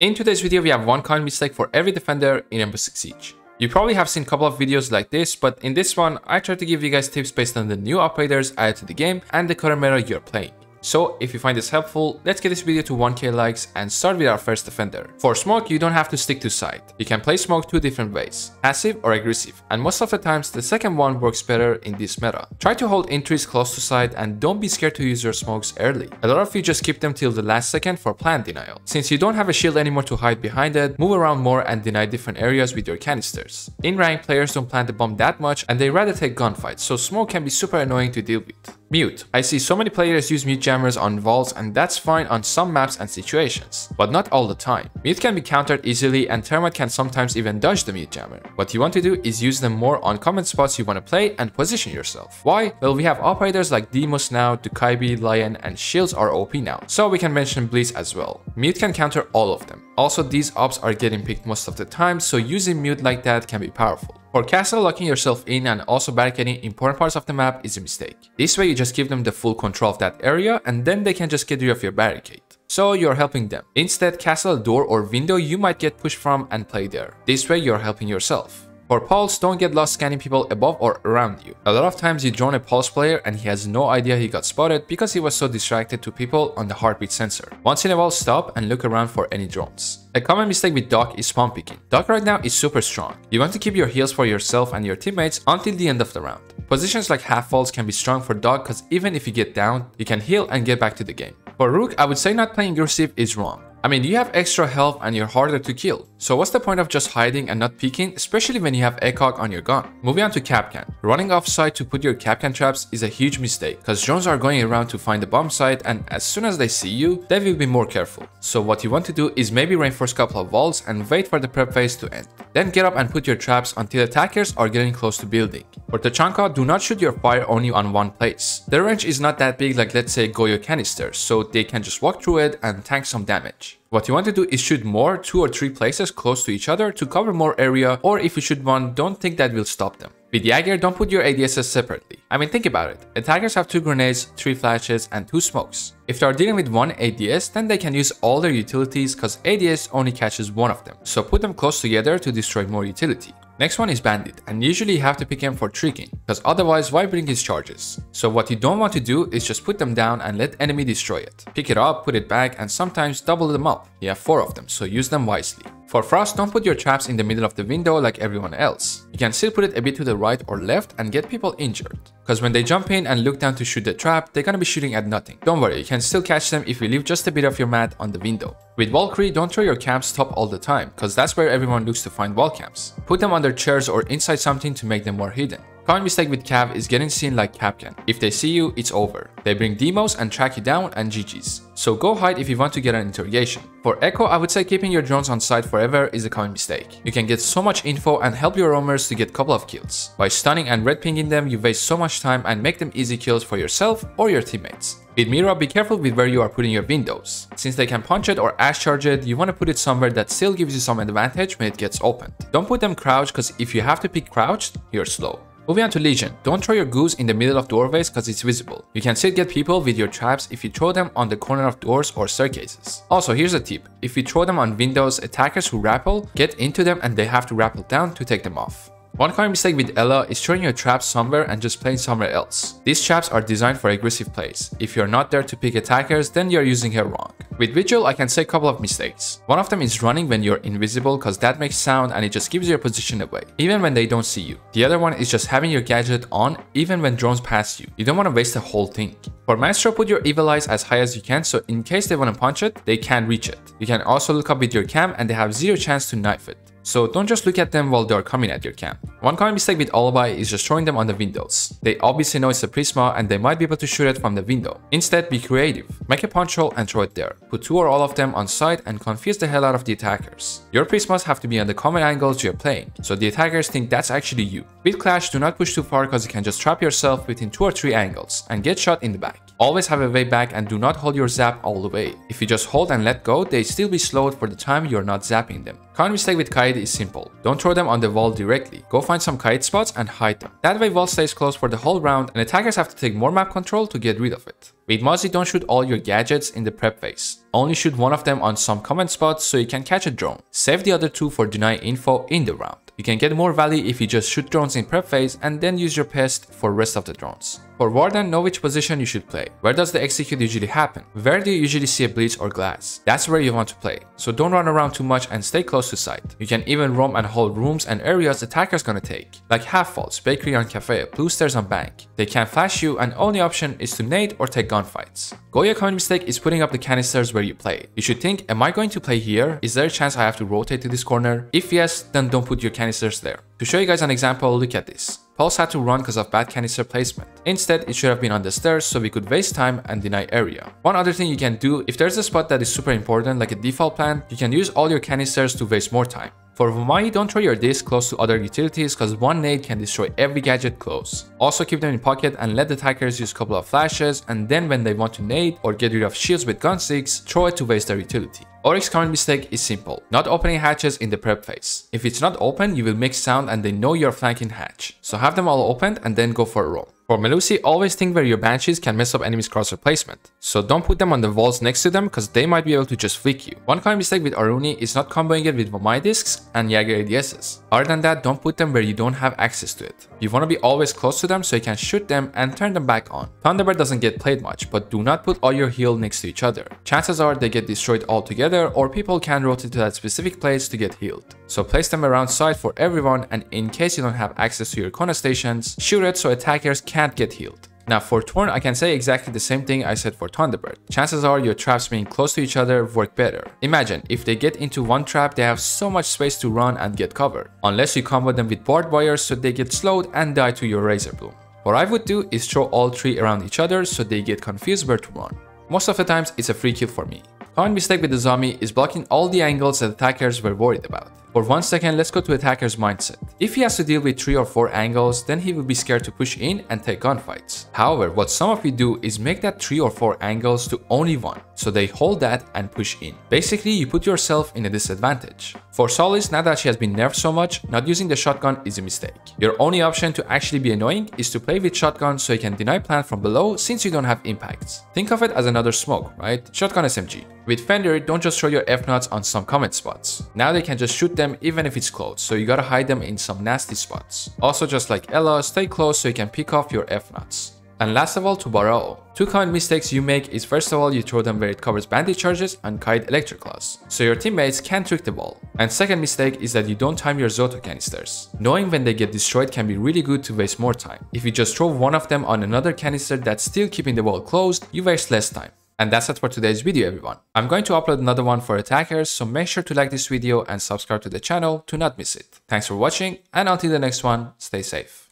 In today's video, we have one common mistake for every defender in Rainbow Six Siege. You probably have seen a couple of videos like this, but in this one, I try to give you guys tips based on the new operators added to the game and the current meta you're playing. So if you find this helpful, let's get this video to 1k likes and start with our first defender. For smoke, you don't have to stick to side. You can play smoke two different ways, passive or aggressive, and most of the times the second one works better in this meta. Try to hold entries close to side and don't be scared to use your smokes early. A lot of you just keep them till the last second for plant denial. Since you don't have a shield anymore to hide behind it, move around more and deny different areas with your canisters. In rank, players don't plant the bomb that much and they rather take gunfights, so smoke can be super annoying to deal with. Mute. I see so many players use mute jammers on walls, and that's fine on some maps and situations, but not all the time. Mute can be countered easily and Thermite can sometimes even dodge the mute jammer. What you want to do is use them more on common spots you want to play and position yourself. Why? Well, we have operators like Demos now, Dokaibi, Lion, and Shields are OP now, so we can mention Blitz as well. Mute can counter all of them. Also, these ops are getting picked most of the time, so using mute like that can be powerful. For castle, locking yourself in and also barricading important parts of the map is a mistake. This way you just give them the full control of that area and then they can just get rid of your barricade. So you're helping them. Instead, castle a door or window you might get pushed from and play there. This way you're helping yourself. For pulse, don't get lost scanning people above or around you. A lot of times you drone a pulse player and he has no idea he got spotted because he was so distracted to people on the heartbeat sensor. Once in a while, stop and look around for any drones. A common mistake with Doc is spawn picking. Doc right now is super strong. You want to keep your heals for yourself and your teammates until the end of the round. Positions like half walls can be strong for Doc because even if you get down, you can heal and get back to the game. For Rook, I would say not playing aggressive is wrong. I mean, you have extra health and you're harder to kill. So what's the point of just hiding and not peeking, especially when you have ACOG on your gun? Moving on to Kapkan. Running off site to put your Kapkan traps is a huge mistake, because drones are going around to find the bomb site and as soon as they see you, they will be more careful. So what you want to do is maybe reinforce a couple of walls and wait for the prep phase to end. Then get up and put your traps until attackers are getting close to building. For Tachanka, do not shoot your fire only on one place. Their range is not that big like let's say Goyo canisters, so they can just walk through it and tank some damage. What you want to do is shoot more 2 or 3 places close to each other to cover more area, or if you shoot one, don't think that will stop them. With Jagger, don't put your ADSs separately. I mean, think about it. Attackers have 2 grenades, 3 flashes, and 2 smokes. If they are dealing with one ADS, then they can use all their utilities because ADS only catches one of them. So put them close together to destroy more utility. Next one is Bandit, and usually you have to pick him for tricking, because otherwise why bring his charges? So what you don't want to do is just put them down and let enemy destroy it. Pick it up, put it back, and sometimes double them up. You have 4 of them, so use them wisely. For Frost, don't put your traps in the middle of the window like everyone else. You can still put it a bit to the right or left and get people injured. Because when they jump in and look down to shoot the trap, they're gonna be shooting at nothing. Don't worry, you can still catch them if you leave just a bit of your mat on the window. With Valkyrie, don't throw your camps top all the time, because that's where everyone looks to find wall camps. Put them under chairs or inside something to make them more hidden. Common mistake with Cav is getting seen like Kapkan. If they see you, it's over. They bring demos and track you down and GG's. So go hide if you want to get an interrogation. For Echo, I would say keeping your drones on site forever is a common mistake. You can get so much info and help your roamers to get a couple of kills. By stunning and red pinging them, you waste so much time and make them easy kills for yourself or your teammates. With Mira, be careful with where you are putting your windows. Since they can punch it or ash charge it, you want to put it somewhere that still gives you some advantage when it gets opened. Don't put them crouched, because if you have to pick crouched, you're slow. Moving on to Legion, don't throw your goose in the middle of doorways because it's visible. You can still get people with your traps if you throw them on the corner of doors or staircases. Also, here's a tip. If you throw them on windows, attackers who rappel get into them and they have to rappel down to take them off. One common mistake with Ela is throwing your traps somewhere and just playing somewhere else. These traps are designed for aggressive plays. If you're not there to pick attackers, then you're using her wrong. With Vigil, I can say a couple of mistakes. One of them is running when you're invisible because that makes sound and it just gives your position away, even when they don't see you. The other one is just having your gadget on even when drones pass you. You don't want to waste the whole thing. For Maestro, put your evil eyes as high as you can so in case they want to punch it, they can't reach it. You can also look up with your cam and they have 0 chance to knife it. So don't just look at them while they're coming at your camp. One common mistake with Alibi is just throwing them on the windows. They obviously know it's a Prisma and they might be able to shoot it from the window. Instead, be creative. Make a punch hole and throw it there. Put 2 or all of them on site and confuse the hell out of the attackers. Your Prismas have to be on the common angles you're playing, so the attackers think that's actually you. With Clash, do not push too far because you can just trap yourself within 2 or 3 angles and get shot in the back. Always have a way back and do not hold your zap all the way. If you just hold and let go, they still be slowed for the time you're not zapping them. Common mistake with kite is simple. Don't throw them on the wall directly. Go find some kite spots and hide them. That way wall stays closed for the whole round and attackers have to take more map control to get rid of it. With Mozzie, don't shoot all your gadgets in the prep phase. Only shoot one of them on some common spots so you can catch a drone. Save the other two for deny info in the round. You can get more value if you just shoot drones in prep phase and then use your pest for rest of the drones. For Warden, know which position you should play. Where does the execute usually happen? Where do you usually see a bleach or glass? That's where you want to play. So don't run around too much and stay close to site. You can even roam and hold rooms and areas attackers gonna take, like half vaults, bakery on cafe, blue stairs on bank. They can't flash you and only option is to nade or take gunfights. Goya common mistake is putting up the canisters where you play. You should think, am I going to play here? Is there a chance I have to rotate to this corner? If yes, then don't put your canisters there. To show you guys an example, look at this. Pulse had to run because of bad canister placement. Instead, it should have been on the stairs so we could waste time and deny area. One other thing you can do, if there's a spot that is super important like a default plant, you can use all your canisters to waste more time. For Vomai, don't throw your disc close to other utilities because one nade can destroy every gadget close. Also keep them in pocket and let the attackers use a couple of flashes, and then when they want to nade or get rid of shields with gun sticks, throw it to waste their utility. Oryx common mistake is simple, not opening hatches in the prep phase. If it's not open, you will make sound and they know you're flanking hatch. So have them all opened and then go for a roam. For Melusi, always think where your banshees can mess up enemies' crosshair placement. So don't put them on the walls next to them because they might be able to just flick you. One common mistake with Aruni is not comboing it with Vomai discs and Jaeger ADSs. Other than that, don't put them where you don't have access to it. You want to be always close to them so you can shoot them and turn them back on. Thunderbird doesn't get played much, but do not put all your heal next to each other. Chances are they get destroyed altogether or people can rotate to that specific place to get healed. So place them around side for everyone, and in case you don't have access to your Kona stations, shoot it so attackers can't get healed. Now for Torn, I can say exactly the same thing I said for Thunderbird. Chances are your traps being close to each other work better. Imagine, if they get into one trap, they have so much space to run and get covered. Unless you combo them with barbed wires so they get slowed and die to your Razor Bloom. What I would do is throw all three around each other so they get confused where to run. Most of the times it's a free kill for me. Common mistake with the zombie is blocking all the angles that attackers were worried about. For 1 second, let's go to attacker's mindset. If he has to deal with 3 or 4 angles, then he will be scared to push in and take gunfights. However, what some of you do is make that 3 or 4 angles to only 1, so they hold that and push in. Basically, you put yourself in a disadvantage. For Solis, now that she has been nerfed so much, not using the shotgun is a mistake. Your only option to actually be annoying is to play with shotgun so you can deny plant from below since you don't have impacts. Think of it as another smoke, right? Shotgun SMG. With Fender, don't just throw your F-nuts on some comment spots. Now they can just shoot them even if it's close, so you gotta hide them in some nasty spots. Also, just like Ella, stay close so you can pick off your F-nuts. And last of all, to Barao. 2 common mistakes you make is, first of all, you throw them where it covers bandit charges and kite electric claws, so your teammates can't trick the ball. And second mistake is that you don't time your Zoto canisters. Knowing when they get destroyed can be really good to waste more time. If you just throw one of them on another canister that's still keeping the wall closed, you waste less time. And that's it for today's video, everyone. I'm going to upload another one for attackers, so make sure to like this video and subscribe to the channel to not miss it. Thanks for watching, and until the next one, stay safe.